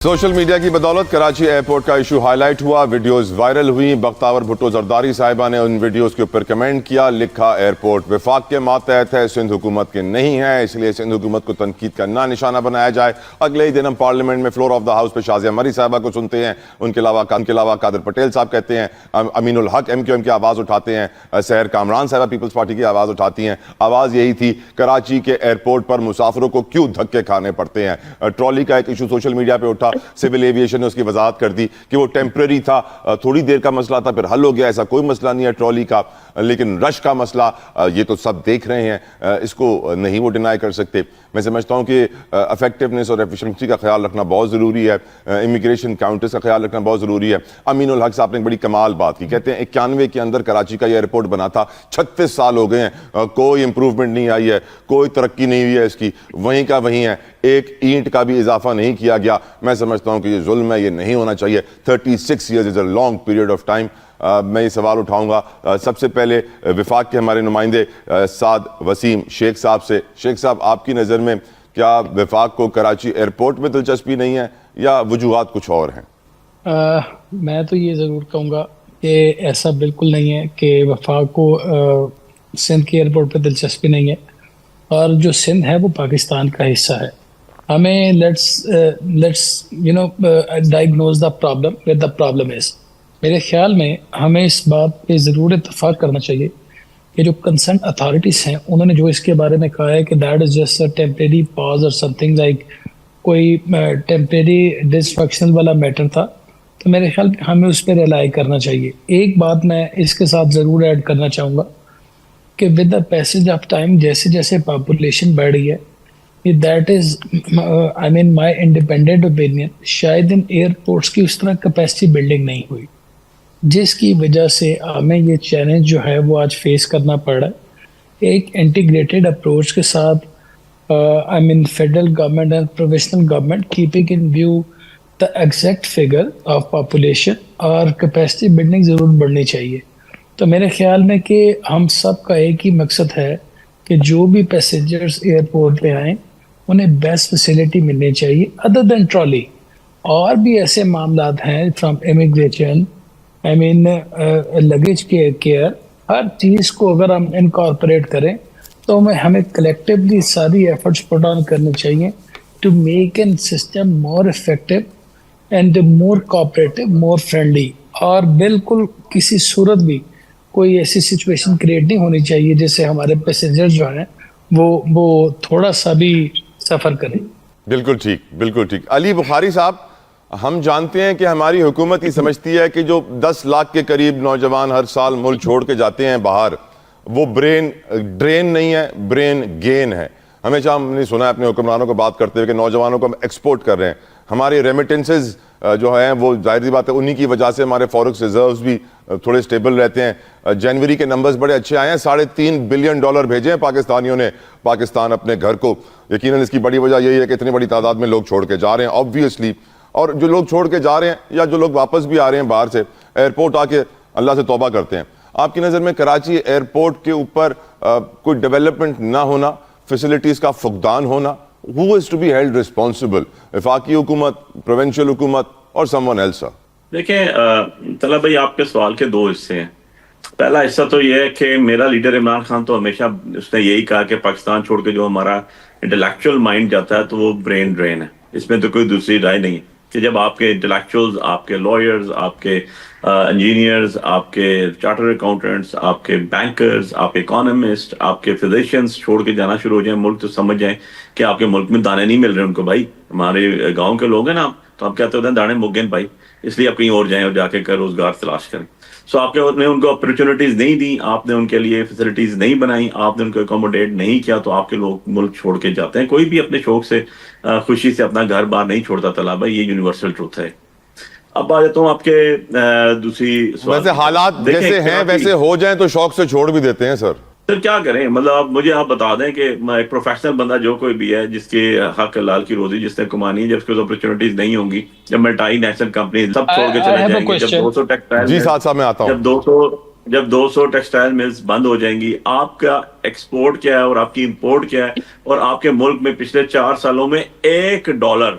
Social media کی بدولت Karachi airport کا ایشو ہائی لائٹ ہوا، ویڈیوز وائرل ہوئی۔ بختیار بھٹو زرداری صاحبہ نے ان ویڈیوز کے اوپر کمنٹ کیا، لکھا ایئرپورٹ وفاق کے ماتحت ہے، سندھ حکومت کے نہیں ہے، اس لیے سندھ حکومت کو تنقید کا نشانہ بنایا جائے۔ اگلے ہی دن ہم پارلیمنٹ میں فلور آف دا ہاؤس پہ شازیہ مری صاحبہ کو سنتے ہیں، ان کے علاوہ قادر پٹیل صاحب کہتے ہیں، امین الحق ایم کیو ایم کی آواز اٹھاتے ہیں، سحر کامران صاحبہ پیپلز پارٹی کی آواز اٹھاتی ہیں۔ آواز یہی تھی، کراچی کے ایئرپورٹ پر مسافروں کو کیوں دھکے کھانے پڑتے ہیں۔ ٹرالی کا ایک ایشو سوشل میڈیا پہ اٹھا، سول ایویشن نے اس کی وضاحت کر دی کہ وہ ٹیمپرری تھا، تھوڑی دیر کا مسئلہ تھا، پھر حل ہو گیا، ایسا کوئی مسئلہ نہیں ہے ٹرالی کا۔ لیکن رش کا مسئلہ یہ تو سب دیکھ رہے ہیں، اس کو نہیں وہ ڈینائی کر سکتے۔ میں سمجھتا ہوں کہ افیکٹونیس اور ایفیشنسی کا خیال رکھنا بہت ضروری ہے، امیگریشن کاؤنٹرز کا خیال رکھنا بہت ضروری ہے۔ امین الحق صاحب نے ایک بڑی کمال بات کی، کہتے ہیں 91 کے اندر کراچی کا یہ ایئرپورٹ بنا تھا، 36 سال ہو گئے ہیں، کوئی امپروومنٹ نہیں آئی ہے، کوئی ترقی نہیں ہوئی ہے اس کی، وہیں کا وہیں ہے، ایک اینٹ کا بھی اضافہ نہیں کیا گیا۔ میں سمجھتا ہوں کہ یہ ظلم ہے، یہ نہیں ہونا چاہیے۔ 36 years is a long period of time۔ میں یہ سوال اٹھاؤں گا سب سے پہلے وفاق کے ہمارے نمائندے سعد وسیم شیخ صاحب سے۔ شیخ صاحب، آپ کی نظر میں کیا وفاق کو کراچی ایئرپورٹ میں دلچسپی نہیں ہے یا وجوہات کچھ اور ہیں؟ میں تو یہ ضرور کہوں گا کہ ایسا بالکل نہیں ہے کہ وفاق کو سندھ کے ایئرپورٹ پہ دلچسپی نہیں ہے، اور جو سندھ ہے وہ پاکستان کا حصہ ہے۔ ہمیں let's diagnose the problem where the problem is. میرے خیال میں ہمیں اس بات پہ ضرور اتفاق کرنا چاہیے کہ جو کنسرن اتھارٹیز ہیں انہوں نے جو اس کے بارے میں کہا ہے کہ that is just a temporary pause اور سم تھنگ لائک کوئی ٹیمپریری ڈسفنکشنل والا میٹر تھا، تو میرے خیال میں ہمیں اس پہ ریلائی کرنا چاہیے۔ ایک بات میں اس کے ساتھ ضرور ایڈ کرنا چاہوں گا کہ with the passage of time جیسے جیسے پاپولیشن بڑھ رہی ہے، that is I mean my independent opinion, شاید ان ایئرپورٹس کی اس طرح کیپیسٹی بلڈنگ نہیں ہوئی، جس کی وجہ سے ہمیں یہ چیلنج جو ہے وہ آج فیس کرنا پڑ رہا ہے۔ ایک انٹیگریٹڈ اپروچ کے ساتھ I mean federal government and provincial government keeping in view the exact figure of population اور کیپیسٹی بلڈنگ ضرور بڑھنی چاہیے۔ تو میرے خیال میں کہ ہم سب کا ایک ہی مقصد ہے کہ جو بھی پیسنجرز ایئرپورٹ پہ آئیں انہیں بیسٹ فیسلٹی ملنی چاہیے ادر دین ٹرالی۔ اور بھی ایسے معاملات ہیں from immigration, I mean luggage care, ہر چیز کو اگر ہم انکارپوریٹ کریں تو ہمیں کلیکٹیولی ساری ایفرٹس پٹ آن کرنے چاہیے to make an system more effective and more cooperative, more friendly, اور بالکل کسی صورت بھی کوئی ایسی سچویشن کریٹ نہیں ہونی چاہیے جس سے ہمارے پیسنجر جو ہیں وہ تھوڑا سا بھی سفر کریں۔ بالکل ٹھیک، بالکل ٹھیک۔ علی بخاری صاحب، ہم جانتے ہیں کہ ہماری حکومت یہ سمجھتی ہے کہ جو 10 لاکھ کے قریب نوجوان ہر سال ملک چھوڑ کے جاتے ہیں باہر، وہ برین ڈرین نہیں ہے، برین گین ہے۔ ہمیشہ ہم نے سنا ہے اپنے حکمرانوں کو بات کرتے ہوئے کہ نوجوانوں کو ہم ایکسپورٹ کر رہے ہیں۔ ہمارے ریمیٹنسز جو ہیں وہ ظاہر سی بات ہے انہی کی وجہ سے ہمارے فورکس ریزروز بھی تھوڑے سٹیبل رہتے ہیں۔ جنوری کے نمبرز بڑے اچھے آئے ہیں، $3.5 بلین بھیجے ہیں پاکستانیوں نے پاکستان اپنے گھر کو۔ یقیناً اس کی بڑی وجہ یہی ہے کہ اتنی بڑی تعداد میں لوگ چھوڑ کے جا رہے ہیں آبویسلی، اور جو لوگ چھوڑ کے جا رہے ہیں یا جو لوگ واپس بھی آ رہے ہیں باہر سے، ایئرپورٹ آ کے اللہ سے توبہ کرتے ہیں۔ آپ کی نظر میں کراچی ایئرپورٹ کے اوپر کوئی ڈیولپمنٹ نہ ہونا، فیسلٹیز کا فقدان ہونا، who is to be held responsible؟ وفاقی حکومت، پروونشل حکومت اور someone else؟ دیکھیں طلعت بھائی، آپ کے سوال کے 2 حصے ہیں۔ پہلا حصہ تو یہ ہے کہ میرا لیڈر عمران خان تو ہمیشہ اس نے یہی کہا کہ پاکستان چھوڑ کے جو ہمارا انٹلیکچوئل مائنڈ جاتا ہے تو وہ برین ڈرین ہے، اس میں تو کوئی دوسری رائے نہیں ہے کہ جب آپ کے انٹلیکچوئلز، آپ کے لائرز، آپ کے انجینئرز، آپ کے چارٹر اکاؤنٹنٹس، آپ کے بینکرز، آپ اکانومسٹ، آپ کے فزیشینز چھوڑ کے جانا شروع ہو جائیں ملک، تو سمجھ جائیں کہ آپ کے ملک میں دانے نہیں مل رہے ان کو۔ بھائی ہمارے گاؤں کے لوگ ہیں نا، تو ہم کہتے ہوتے ہیں دانے مک گئے بھائی، اس لیے آپ کہیں اور جائیں اور جا کے روزگار تلاش کریں۔ سو آپ نے ان کو اپرچونٹیز نہیں دی، آپ نے ان کے لیے فیسلٹیز نہیں بنائی، آپ نے ان کو اکوموڈیٹ نہیں کیا، تو آپ کے لوگ ملک چھوڑ کے جاتے ہیں۔ کوئی بھی اپنے شوق سے خوشی سے اپنا گھر باہر نہیں چھوڑتا طلعت بھائی، یہ یونیورسل ٹروتھ ہے۔ اب آ جاتا ہوں آپ کے دوسری سوال۔ ویسے حالات جیسے ہیں ویسے ہو جائیں تو شوق سے چھوڑ بھی دیتے ہیں سر۔ سر کیا کریں، مطلب مجھے آپ بتا دیں کہ ایک پروفیشنل بندہ جو کوئی بھی ہے جس کے حق حلال کی روزی جس نے کمانی ہے، جب اس کو اپرچونٹیز نہیں ہوں گی، جب ملٹی نیشنل کمپنی سب چھوڑ کے چلے جائیں گے، جب 200 ٹیکسٹائل، جی ساتھ میں آتا ہوں، جب 200 ٹیکسٹائل ملز بند ہو جائیں گی، آپ کا ایکسپورٹ کیا ہے اور آپ کی امپورٹ کیا ہے، اور آپ کے ملک میں پچھلے 4 سالوں میں $1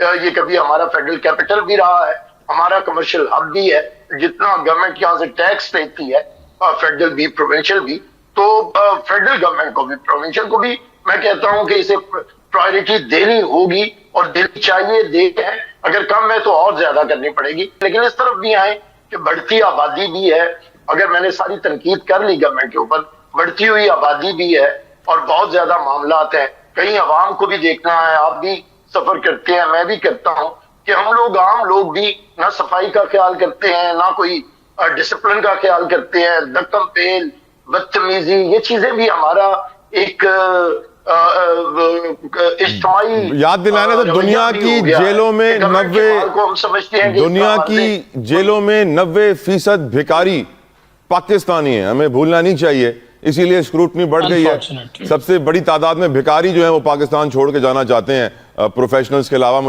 یہ کبھی ہمارا فیڈرل کیپٹل بھی رہا ہے, ہمارا کمرشل ہب بھی ہے, جتنا گورنمنٹ یہاں سے ٹیکس لیتی ہے فیڈرل بھی پروونشل بھی, تو فیڈرل گورنمنٹ کو بھی پروونشل کو بھی میں کہتا ہوں کہ اسے پرائرٹی دینی ہوگی اور دینی چاہیے, دے ہے, اگر کم ہے تو اور زیادہ کرنی پڑے گی. لیکن اس طرف بھی آئیں کہ بڑھتی آبادی بھی ہے, اگر میں نے ساری تنقید کر لی گورنمنٹ کے اوپر, بڑھتی ہوئی آبادی بھی ہے اور بہت زیادہ معاملات ہیں. کہیں عوام کو بھی دیکھنا ہے, آپ بھی سفر کرتے ہیں, میں بھی کرتا ہوں, کہ ہم لوگ عام لوگ بھی نہ صفائی کا خیال کرتے ہیں, نہ کوئی ڈسپلن کا خیال کرتے ہیں, دکم پیل, بدتمیزی, یہ چیزیں بھی ہمارا ایک اجتماعی یاد دلانے تو دنیا کی جیلوں میں 90% بھکاری پاکستانی ہیں, ہمیں بھولنا نہیں چاہیے. اسی لیے اسکروٹنی بڑھ گئی ہے. سب سے بڑی تعداد میں بھکاری جو ہیں وہ پاکستان چھوڑ کے جانا چاہتے ہیں پروفیشنلز کے علاوہ.